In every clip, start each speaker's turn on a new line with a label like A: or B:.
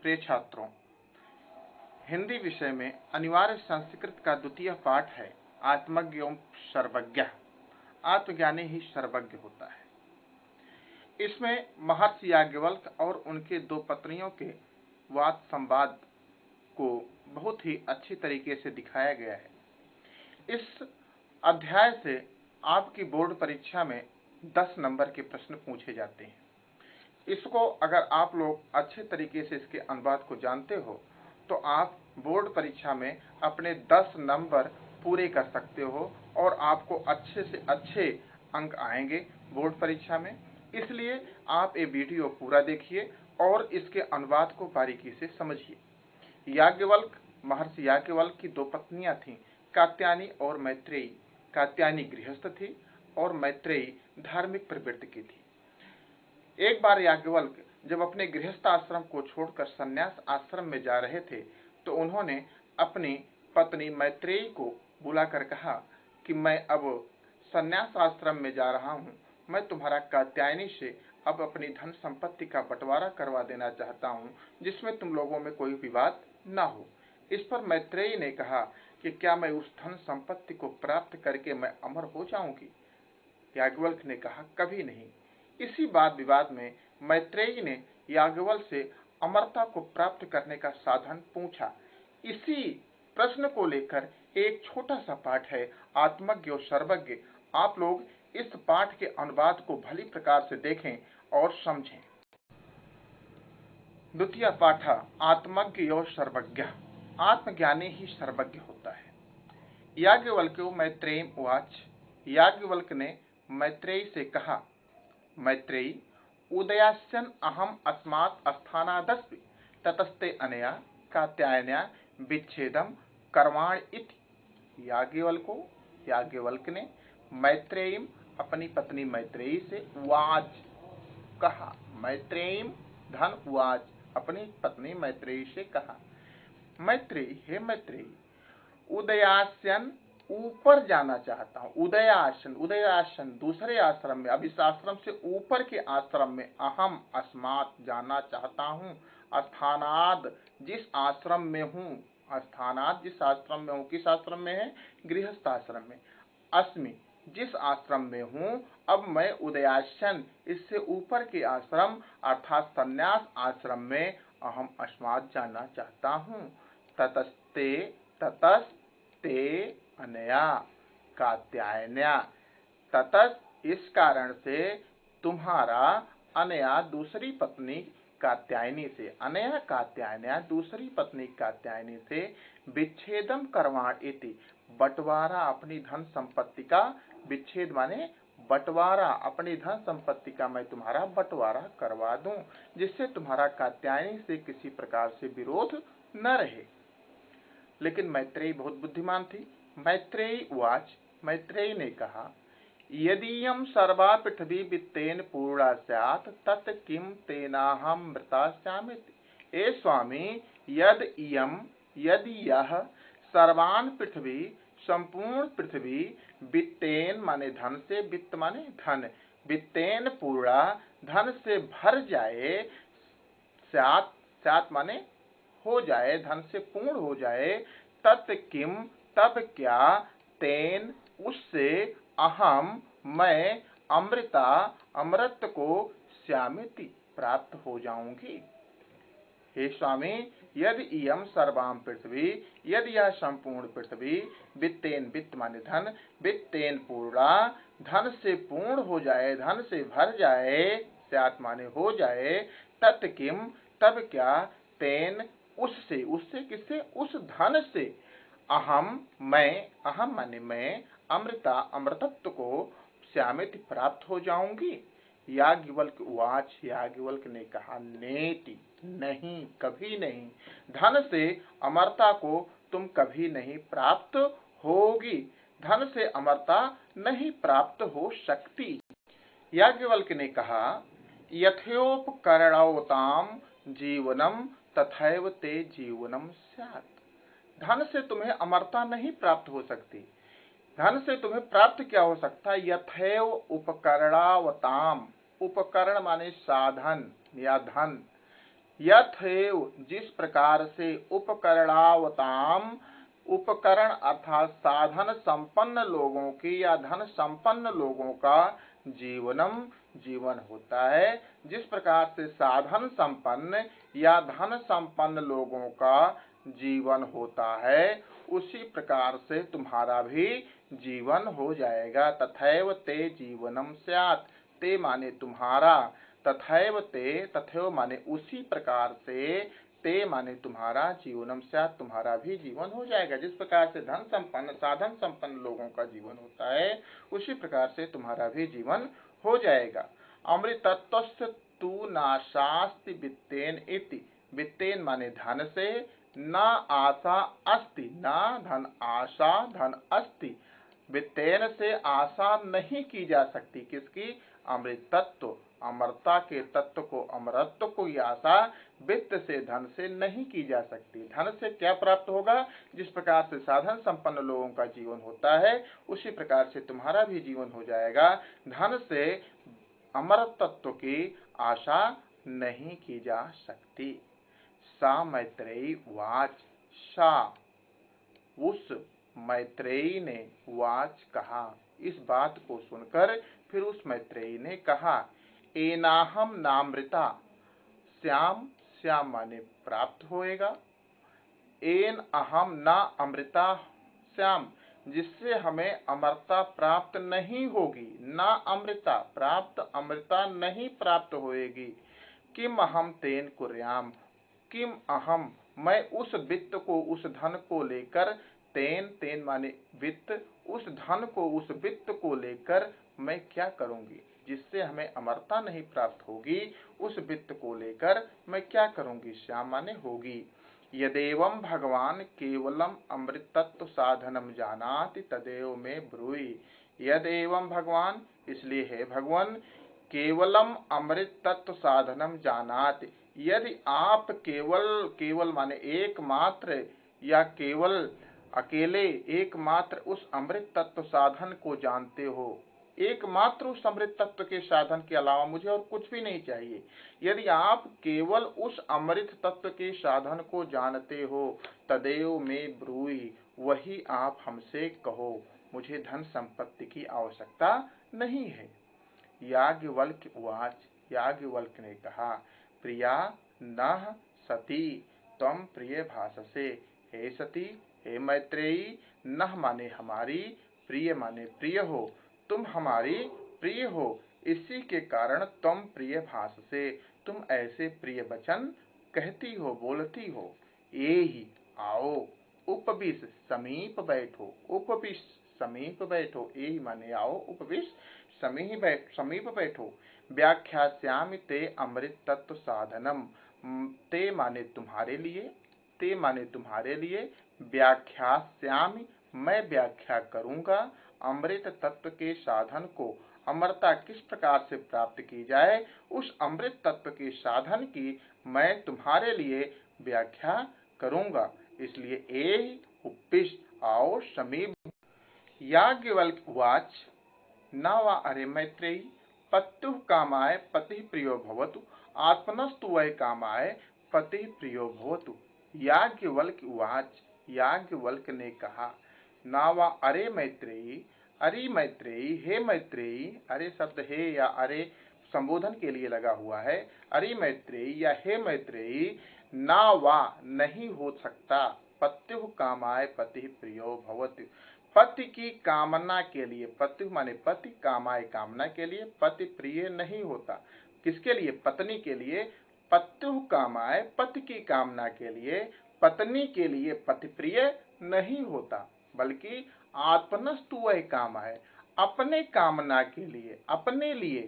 A: प्रिय छात्रों, हिंदी विषय में अनिवार्य संस्कृत का द्वितीय पाठ है आत्मज्ञ एवं सर्वज्ञ। आत्मज्ञानी ही सर्वज्ञ होता है। इसमें महर्षि याज्ञवल्क्य और उनके दो पत्नियों के वाद संवाद को बहुत ही अच्छी तरीके से दिखाया गया है। इस अध्याय से आपकी बोर्ड परीक्षा में 10 नंबर के प्रश्न पूछे जाते हैं। इसको अगर आप लोग अच्छे तरीके से इसके अनुवाद को जानते हो तो आप बोर्ड परीक्षा में अपने 10 नंबर पूरे कर सकते हो और आपको अच्छे से अच्छे अंक आएंगे बोर्ड परीक्षा में। इसलिए आप ये वीडियो पूरा देखिए और इसके अनुवाद को बारीकी से समझिए। याज्ञवल्क्य, महर्षि याज्ञवल्क्य की दो पत्नियां थीं, कात्यायनी और मैत्रेयी। कात्यायनी गृहस्थ थी और मैत्रेयी धार्मिक प्रवृत्ति की थी। एक बार याज्ञवल्क्य जब अपने गृहस्थ आश्रम को छोड़कर संन्यास आश्रम में जा रहे थे तो उन्होंने अपनी पत्नी मैत्रेयी को बुलाकर कहा कि मैं अब संन्यास आश्रम में जा रहा हूँ, मैं तुम्हारा कात्यायनी से अब अपनी धन संपत्ति का बंटवारा करवा देना चाहता हूँ जिसमें तुम लोगों में कोई विवाद न हो। इस पर मैत्रेयी ने कहा कि क्या मैं उस धन संपत्ति को प्राप्त करके मैं अमर हो जाऊंगी? याज्ञवल्क्य ने कहा कभी नहीं। इसी वाद विवाद में मैत्रेयी ने याज्ञवल्क्य से अमरता को प्राप्त करने का साधन पूछा। इसी प्रश्न को लेकर एक छोटा सा पाठ है आत्मज्ञ और सर्वज्ञ। आप लोग इस पाठ के अनुवाद को भली प्रकार से देखें और समझें। द्वितीय पाठ आत्मज्ञ और सर्वज्ञ। आत्मज्ञानी ही सर्वज्ञ होता है। याज्ञवल्क्यो मैत्रेयीम उवाच। याज्ञवल्क्य ने मैत्रेयी से कहा, मैत्रेयी उदयास्यन् अहम अस्मात् स्थानादस्मि ततस्ते अनया कात्यायन्या विच्छेदम कर्माण इति। याज्ञवल्क्य ने मैत्रेयीम अपनी पत्नी मैत्रेयी से उवाच कहा। मैत्रेयीम धन उवाच अपनी पत्नी मैत्रेयी से कहा, मैत्रेयी हे मैत्रेयी, उदयास्यन् ऊपर जाना चाहता हूँ। उदयासन दूसरे आश्रम में, अब इस आश्रम से ऊपर के आश्रम में, अहम अस्मात् जाना चाहता हूँ, स्थानाद जिस आश्रम में हूँ, स्थानाद जिस आश्रम में हूँ, किस आश्रम में है? गृहस्थ आश्रम में। अस्मि जिस आश्रम में हूँ, अब मैं उदयासन इससे ऊपर के आश्रम अर्थात संन्यास आश्रम में अहम अस्मात् जाना चाहता हूँ। ततस्ते अनया कात्यायन्या, ततः इस कारण से तुम्हारा, अनया दूसरी पत्नी कात्यायनी से, अनया कात्यायन्या दूसरी पत्नी कात्यायनी से विच्छेदम कर्माण इति बंटवारा अपनी धन संपत्ति का, विच्छेद माने बंटवारा, अपनी धन संपत्ति का मैं तुम्हारा बंटवारा करवा दूं जिससे तुम्हारा कात्यायनी से किसी प्रकार से विरोध न रहे। लेकिन मैत्रेयी बहुत बुद्धिमान थी। मैत्रेयी उवाच, मैत्रेयी ने कहा, यदीयं सर्वा पृथ्वी वित्तेन पूर्णा स्यात् तत् किं तेनाहं मृता स्यामिति। ए स्वामी, यदि यह सर्वान् पृथ्वी संपूर्ण पृथ्वी वित्तेन माने धन से, वित्त माने धन, वित्तेन पूर्णा धन से भर जाए, स्यात् माने हो जाए, धन से पूर्ण हो जाए, तत् किम तब क्या, तेन उससे, अहम मैं, अमृता अमृत को, स्यामिति प्राप्त हो जाऊंगी। हे स्वामी, यदि इयम सर्वाम पृथ्वी, यदि यह संपूर्ण पृथ्वी, वित्तेन वित्त माने धन, वित्तेन पूर्णा धन से पूर्ण हो जाए, धन से भर जाए, स्यात् माने हो जाए, तत् किम तब क्या, तेन उससे, उससे किससे? उस धन से, अहम मैं, अहम माने मैं, अमृता अमृतत्व को, स्यामिति प्राप्त हो जाऊंगी। याज्ञवल्क्य उवाच। याज्ञवल्क्य ने कहा, नेति नहीं, कभी नहीं, धन से अमरता को तुम कभी नहीं प्राप्त होगी, धन से अमरता नहीं प्राप्त हो सकती। याज्ञवल्क्य ने कहा, यथोपकरणवताम जीवनम तथैव ते जीवनम स्यात्। धन से तुम्हें अमरता नहीं प्राप्त हो सकती। धन से तुम्हें प्राप्त क्या हो सकता है? यथैव उपकरणावताम, उपकरण माने साधन या धन, यथैव जिस प्रकार से उपकरणावताम उपकरण अर्थात साधन संपन्न लोगों की या धन संपन्न लोगों का जीवनम जीवन होता है, जिस प्रकार से साधन संपन्न या धन संपन्न लोगों का जीवन होता है उसी प्रकार से तुम्हारा भी जीवन हो जाएगा। तथैव ते जीवनम स्यात्, ते माने तुम्हारा, तथैव ते तथैव माने उसी प्रकार से, ते माने तुम्हारा, जीवनम स्यात् तुम्हारा भी जीवन हो जाएगा। जिस प्रकार से धन संपन्न साधन संपन्न लोगों का जीवन होता है उसी प्रकार से तुम्हारा भी जीवन हो जाएगा। अमृतत्वस्य तु नाशास्ति वित्तेन इति, वित्तेन माने धन से, न आशा अस्ति, न धन आशा धन अस्ति, वित्तेन से आशा नहीं की जा सकती। किसकी? अमृत तत्व, अमरता के तत्व को, अमरत्व को आशा वित्त से धन से नहीं की जा सकती। धन से क्या प्राप्त होगा? जिस प्रकार से साधन संपन्न लोगों का जीवन होता है उसी प्रकार से तुम्हारा भी जीवन हो जाएगा। धन से अमर तत्व की आशा नहीं की जा सकती। सा मैत्रेयी वाच, सा उस मैत्रेयी ने वाच कहा, इस बात को सुनकर फिर उस मैत्रेयी ने कहा, एनाहम नामृता, श्याम, श्याम माने प्राप्त होएगा, एन अहम न अमृता श्याम, जिससे हमें अमरता प्राप्त नहीं होगी, न अमृता प्राप्त, अमृता नहीं प्राप्त होएगी। किम अहम तेन कुर्याम, किम अहम मैं उस वित्त को, उस धन को लेकर, तेन तेन माने वित्त, उस धन को, उस वित्त को लेकर मैं क्या करूंगी, जिससे हमें अमरता नहीं प्राप्त होगी, उस वित्त को लेकर मैं क्या करूंगी। श्याम माने होगी। यदेवं भगवान केवलम अमृत तत्व साधनम जानाति तदेव में ब्रूहि, यदेवं भगवान इसलिए है भगवान, केवलम अमृत तत्व साधनम जानाति, यदि आप केवल, केवल माने एकमात्र या केवल अकेले एकमात्र उस अमृत तत्व साधन को जानते हो, एकमात्र उस अमृत तत्व के साधन के अलावा मुझे और कुछ भी नहीं चाहिए, यदि आप केवल उस अमृत तत्व के साधन को जानते हो, तदेव में ब्रूहि, वही आप हमसे कहो, मुझे धन संपत्ति की आवश्यकता नहीं है। याज्ञवल्क्य उवाच, याज्ञवल्क्य ने कहा, प्रिया नः सती त्वं प्रिय भाषसे, हे सती, हे मैत्रेयी, नः माने हमारी, प्रिय माने प्रिय हो, तुम हमारी प्रिय हो, इसी के कारण तुम प्रिय भाषसे, तुम ऐसे प्रिय वचन कहती हो, बोलती हो। ये ही आओ, उपविश समीप बैठो, उपविश समीप बैठो, ये माने आओ, उपविश समीप बैठो। व्याख्यास्यामि ते अमृत तत्व साधनम, ते माने तुम्हारे लिए, ते माने तुम्हारे लिए, व्याख्यास्यामि मैं व्याख्या करूंगा, अमृत तत्व के साधन को, अमरता किस प्रकार से प्राप्त की जाए उस अमृत तत्व के साधन की मैं तुम्हारे लिए व्याख्या करूंगा। इसलिए ए उपविश आओ समीप। याज्ञवल्क्य उवाच, न वा अरे मैत्रेयी, पत्युः कामाय पतिः प्रियो भवतु, आत्मनस्तु वै कामाय पतिः प्रियो भवतु। याज्ञवल्क्य उवाच, याज्ञवल्क्य ने कहा, न वा अरे मैत्रेयी, अरे मैत्रेयी, हे मैत्रेयी, अरे शब्द हे या अरे संबोधन के लिए लगा हुआ है, अरे मैत्रेयी या हे मैत्रेयी, ना वा नहीं हो सकता, पत्युः कामाय पतिः प्रियो भवतु, पति की कामना के लिए, पति माने पति, कामाय कामना के लिए, पति प्रिय नहीं होता। किसके लिए? पत्नी के लिए। पत्युः कामाय पति की कामना के लिए, पत्नी के लिए पति प्रिय नहीं होता, बल्कि आत्मनस्तु वै कामाय, अपने कामना के लिए, अपने लिए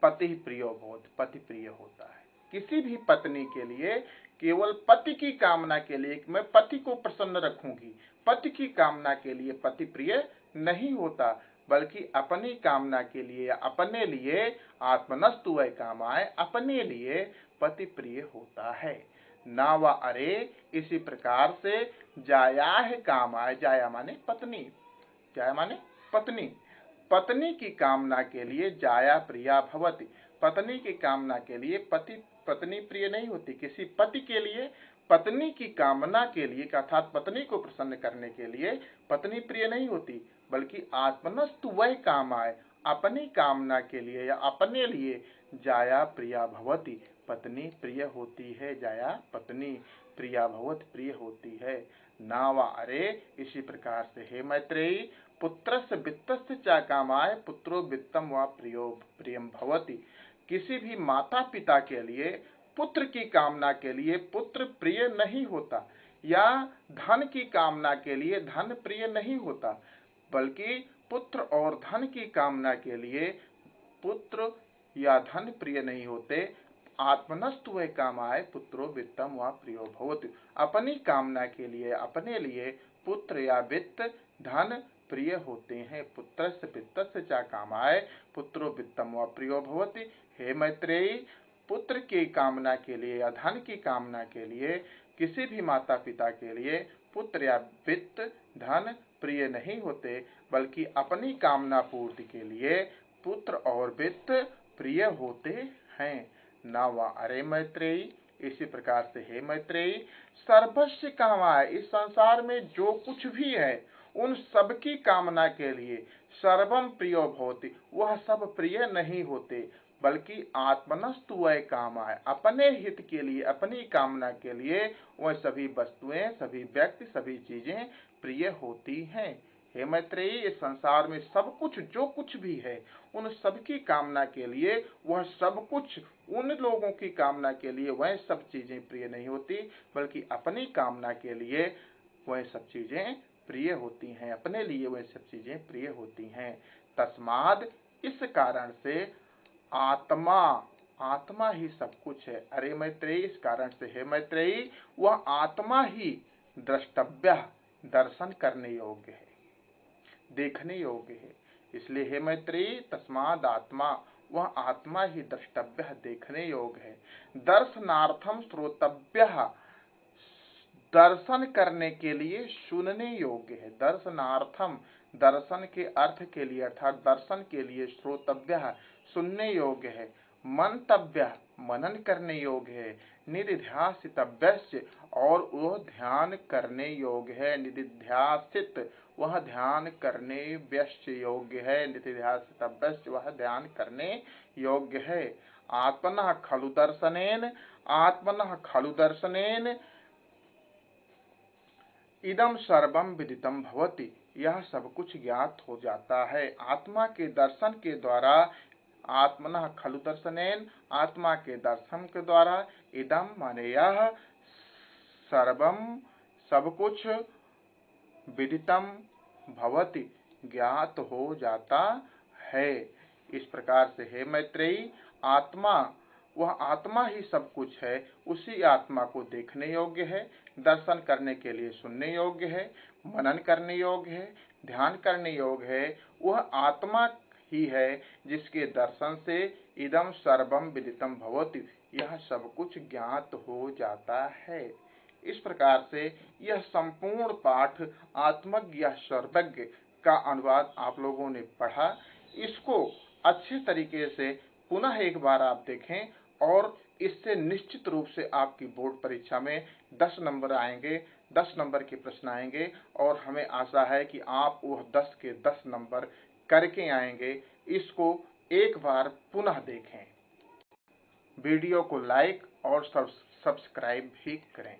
A: पति प्रियो भवति, पति प्रिय होता है। किसी भी पत्नी के लिए केवल पति की कामना के लिए कि मैं पति को प्रसन्न रखूंगी, पति की कामना के लिए पति प्रिय नहीं होता, बल्कि अपनी कामना के लिए या अपने लिए आत्मनस्तु वै कामाय, अपने लिए पति प्रिय होता है। ना वा अरे, इसी प्रकार से जायाह कामाय, जाया माने पत्नी, जाया माने पत्नी, पत्नी की कामना के लिए जाया प्रिया भवति, पत्नी की कामना के लिए पत्नी प्रिय नहीं होती। किसी पति के लिए पत्नी की कामना के लिए अर्थात पत्नी को प्रसन्न करने के लिए पत्नी प्रिय नहीं होती, बल्कि आत्मनस्तु वह काम आए, अपनी कामना के लिए या अपने लिए जाया प्रिया भवती, पत्नी प्रिय होती है। जाया पत्नी, प्रिया भवत प्रिय होती है। नावा अरे इसी प्रकार से हे मैत्रेयी, पुत्रस्य वित्तस्य च कामाय पुत्रो वित्तम व प्रियम भवति। किसी भी माता पिता के लिए पुत्र की कामना के लिए पुत्र प्रिय नहीं होता, या धन की कामना के लिए धन प्रिय नहीं होता, बल्कि पुत्र और धन की कामना के लिए पुत्र या धन प्रिय नहीं होते। आत्मनस्तु वह कामाय पुत्रो वित्तम व प्रियो भवति। अपनी कामना के लिए अपने लिए पुत्र या वित्त धन प्रिय होते हैं। पुत्रस्य वित्तस्य च कामाय पुत्रो वित्तम व प्रियो भवति। हे मैत्रेयी, पुत्र की कामना के लिए या धन की कामना के लिए किसी भी माता पिता के लिए पुत्र या वित्त धन प्रिय नहीं होते, बल्कि अपनी कामना पूर्ति के लिए पुत्र और वित्त प्रिय होते हैं। नावा अरे मैत्रेयी इसी प्रकार से हे मैत्रेयी, सर्वस्य कामाय इस संसार में जो कुछ भी है उन सब की कामना के लिए सर्वम प्रियो भवति, वह सब प्रिय नहीं होते, बल्कि आत्मनस्तु वह कामाय अपने हित के लिए अपनी कामना के लिए वह सभी वस्तुएं सभी व्यक्ति सभी चीजें प्रिय होती हैं। हे मैत्रेयी, इस संसार में सब कुछ जो कुछ भी है उन सब की कामना के लिए वह सब कुछ उन लोगों की कामना के लिए वह सब चीजें प्रिय नहीं होती, बल्कि अपनी कामना के लिए वह सब चीजें प्रिय होती हैं, अपने लिए वह सब चीजें प्रिय होती हैं। तस्माद इस कारण से आत्मा आत्मा ही सब कुछ है। अरे मैत्रेयी इस कारण से हे मैत्रेयी, वह आत्मा ही द्रष्टव्य दर्शन करने योग्य है, देखने योग्य है। इसलिए हे मैत्रेयी, तस्माद आत्मा वह आत्मा ही द्रष्टव्य देखने योग्य है। दर्शनार्थम श्रोतव्य दर्शन करने के लिए सुनने योग्य है। दर्शनार्थम दर्शन के अर्थ के लिए अर्थात दर्शन के लिए श्रोतव्य सुनने योग्य है। मंतव्य मनन करने योग्य है। निधिध्यासितव्य और वह ध्यान करने योग्य है। निधिध्यासित वह ध्यान करने व्यस्य योग्य है। निधिध्यासितव्य वह ध्यान करने योग्य है। आत्मनः खलु दर्शनेन इदम सर्वम विदितम भवति, यह सब कुछ ज्ञात हो जाता है। आत्मा के दर्शन के द्वारा आत्मनः खलु दर्शनेन आत्मा के दर्शन के द्वारा इदम माने यह सर्वम सब कुछ विदितम भवति ज्ञात हो जाता है। इस प्रकार से हे मैत्रेयी, आत्मा वह आत्मा ही सब कुछ है, उसी आत्मा को देखने योग्य है, दर्शन करने के लिए सुनने योग्य है, मनन करने योग्य है, ध्यान करने योग्य है। वह आत्मा ही है जिसके दर्शन से इदम सर्वम विदितम भवति यह सब कुछ ज्ञात हो जाता है। इस प्रकार से यह संपूर्ण पाठ आत्मज्ञ सर्वज्ञ का अनुवाद आप लोगों ने पढ़ा। इसको अच्छे तरीके से पुनः एक बार आप देखें और इससे निश्चित रूप से आपकी बोर्ड परीक्षा में 10 नंबर आएंगे, 10 नंबर के प्रश्न आएंगे और हमें आशा है कि आप वह 10 के 10 नंबर करके आएंगे। इसको एक बार पुनः देखें, वीडियो को लाइक और सब्सक्राइब भी करें।